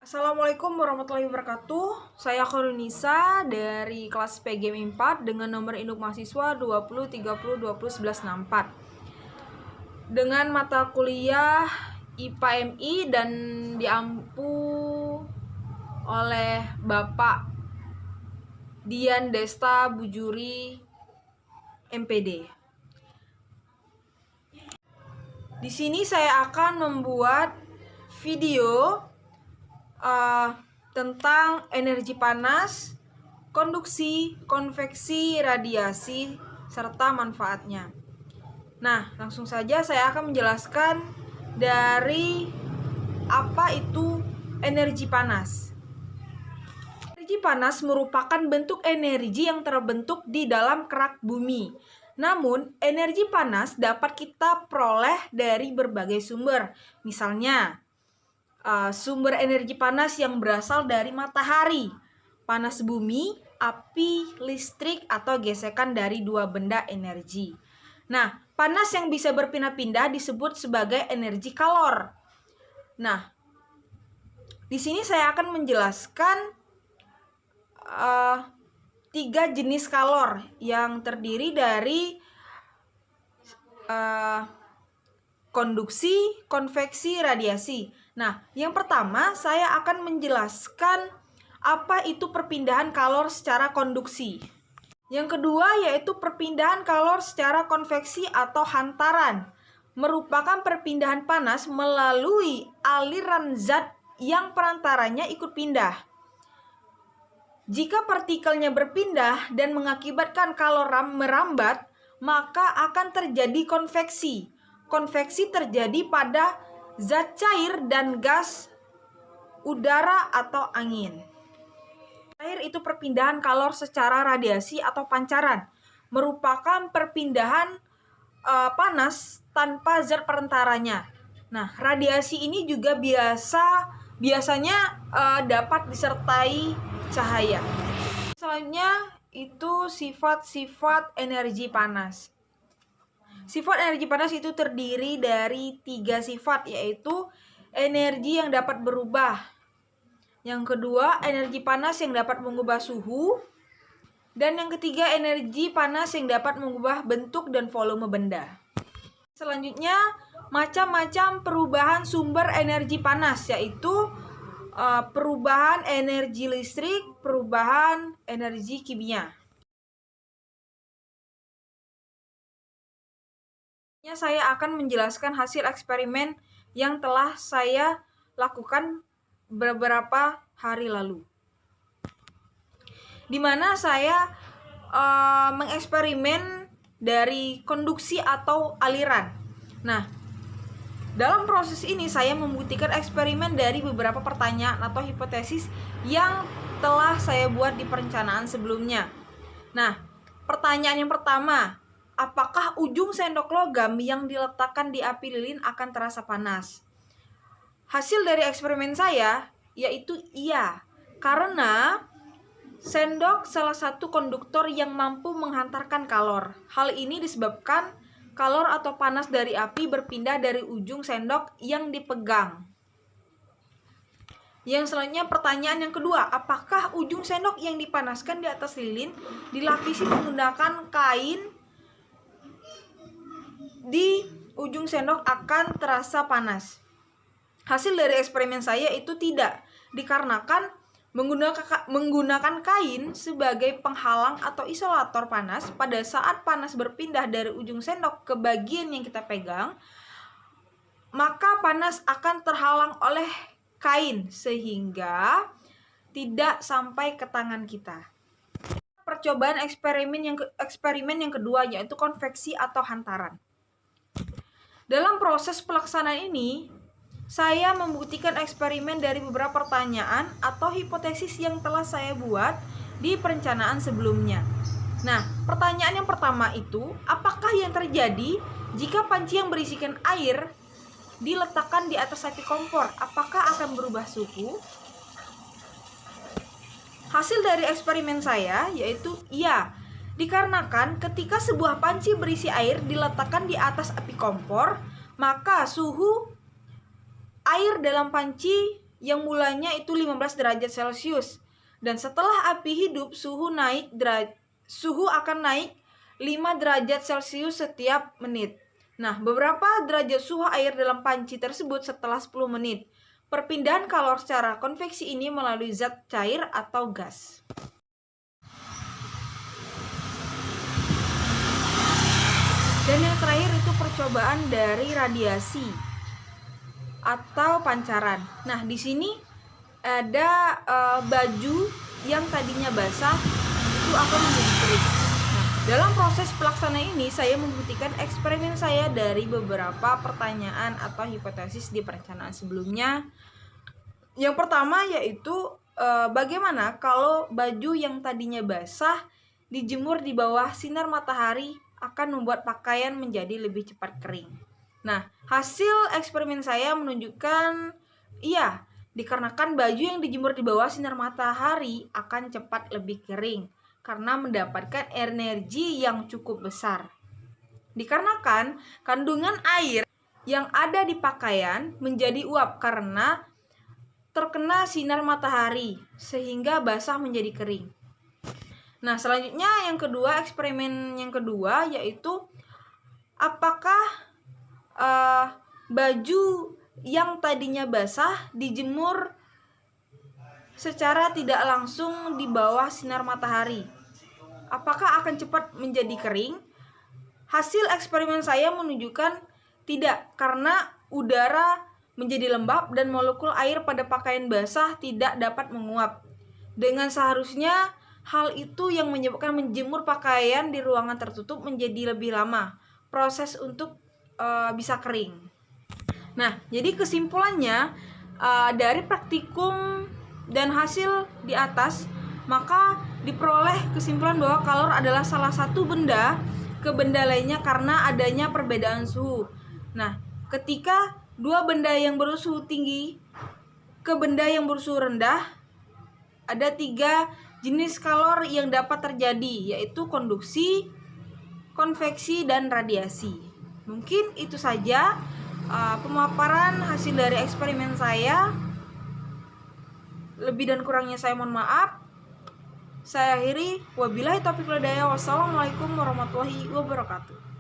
Assalamualaikum warahmatullahi wabarakatuh. Saya Khorunisa dari kelas PGM 4 dengan nomor induk mahasiswa 20 30 20 11 64. Dengan mata kuliah IPA MI dan diampu oleh Bapak Dian Desta Bujuri MPD. Di sini saya akan membuat video tentang energi panas, konduksi, konveksi, radiasi, serta manfaatnya. Nah, langsung saja saya akan menjelaskan dari apa itu energi panas. Energi panas merupakan bentuk energi yang terbentuk di dalam kerak bumi. Namun, energi panas dapat kita peroleh dari berbagai sumber. Misalnya, sumber energi panas yang berasal dari matahari, panas bumi, api, listrik, atau gesekan dari dua benda energi. Nah, panas yang bisa berpindah-pindah disebut sebagai energi kalor. Nah, di sini saya akan menjelaskan 3 jenis kalor yang terdiri dari konduksi, konveksi, radiasi. Nah, yang pertama saya akan menjelaskan apa itu perpindahan kalor secara konduksi. Yang kedua yaitu perpindahan kalor secara konveksi atau hantaran. Merupakan perpindahan panas melalui aliran zat yang perantaranya ikut pindah. Jika partikelnya berpindah dan mengakibatkan kalor merambat, maka akan terjadi konveksi. Konveksi terjadi pada zat cair dan gas, udara atau angin. Cair itu perpindahan kalor secara radiasi atau pancaran, merupakan perpindahan panas tanpa zat perantaranya. Nah, radiasi ini juga biasanya dapat disertai cahaya. Selanjutnya itu sifat-sifat energi panas. Sifat energi panas itu terdiri dari 3 sifat, yaitu energi yang dapat berubah. Yang kedua, energi panas yang dapat mengubah suhu. Dan yang ketiga, energi panas yang dapat mengubah bentuk dan volume benda. Selanjutnya, macam-macam perubahan sumber energi panas, yaitu perubahan energi listrik, perubahan energi kimia. Saya akan menjelaskan hasil eksperimen yang telah saya lakukan beberapa hari lalu, di mana saya mengeksperimen dari konduksi atau aliran. Nah, dalam proses ini saya membuktikan eksperimen dari beberapa pertanyaan atau hipotesis yang telah saya buat di perencanaan sebelumnya. Nah, pertanyaan yang pertama, apakah ujung sendok logam yang diletakkan di api lilin akan terasa panas? Hasil dari eksperimen saya yaitu iya, karena sendok salah satu konduktor yang mampu menghantarkan kalor. Hal ini disebabkan kalor atau panas dari api berpindah dari ujung sendok yang dipegang. Yang selanjutnya pertanyaan yang kedua, apakah ujung sendok yang dipanaskan di atas lilin dilapisi menggunakan kain di ujung sendok akan terasa panas? Hasil dari eksperimen saya itu tidak, dikarenakan menggunakan kain sebagai penghalang atau isolator panas pada saat panas berpindah dari ujung sendok ke bagian yang kita pegang, maka panas akan terhalang oleh kain sehingga tidak sampai ke tangan kita. Percobaan eksperimen yang kedua yaitu konveksi atau hantaran. Dalam proses pelaksanaan ini, saya membuktikan eksperimen dari beberapa pertanyaan atau hipotesis yang telah saya buat di perencanaan sebelumnya. Nah, pertanyaan yang pertama itu, apakah yang terjadi jika panci yang berisikan air diletakkan di atas api kompor? Apakah akan berubah suhu? Hasil dari eksperimen saya yaitu iya, dikarenakan ketika sebuah panci berisi air diletakkan di atas api kompor, maka suhu air dalam panci yang mulanya itu 15 derajat Celcius. Dan setelah api hidup, suhu akan naik 5 derajat Celcius setiap menit. Nah, beberapa derajat suhu air dalam panci tersebut setelah 10 menit. Perpindahan kalor secara konveksi ini melalui zat cair atau gas. Dan yang terakhir itu percobaan dari radiasi atau pancaran. Nah, di sini ada baju yang tadinya basah itu akan menjadi kering. Nah, dalam proses pelaksanaan ini saya membuktikan eksperimen saya dari beberapa pertanyaan atau hipotesis di perencanaan sebelumnya. Yang pertama yaitu bagaimana kalau baju yang tadinya basah dijemur di bawah sinar matahari akan membuat pakaian menjadi lebih cepat kering. Nah, hasil eksperimen saya menunjukkan iya, dikarenakan baju yang dijemur di bawah sinar matahari akan cepat lebih kering karena mendapatkan energi yang cukup besar. Dikarenakan kandungan air yang ada di pakaian menjadi uap karena terkena sinar matahari sehingga basah menjadi kering. Nah, selanjutnya eksperimen yang kedua yaitu apakah baju yang tadinya basah dijemur secara tidak langsung di bawah sinar matahari, apakah akan cepat menjadi kering? Hasil eksperimen saya menunjukkan tidak, karena udara menjadi lembab dan molekul air pada pakaian basah tidak dapat menguap. Dengan seharusnya hal itu yang menyebabkan menjemur pakaian di ruangan tertutup menjadi lebih lama proses untuk bisa kering. Nah, jadi kesimpulannya dari praktikum dan hasil di atas, maka diperoleh kesimpulan bahwa kalor adalah salah satu benda ke benda lainnya karena adanya perbedaan suhu. Nah, ketika dua benda yang bersuhu tinggi ke benda yang bersuhu rendah, ada 3 jenis kalor yang dapat terjadi, yaitu konduksi, konveksi, dan radiasi. Mungkin itu saja pemaparan hasil dari eksperimen saya. Lebih dan kurangnya saya mohon maaf. Saya akhiri, wabillahi taufiq wal hidayah. Wassalamualaikum warahmatullahi wabarakatuh.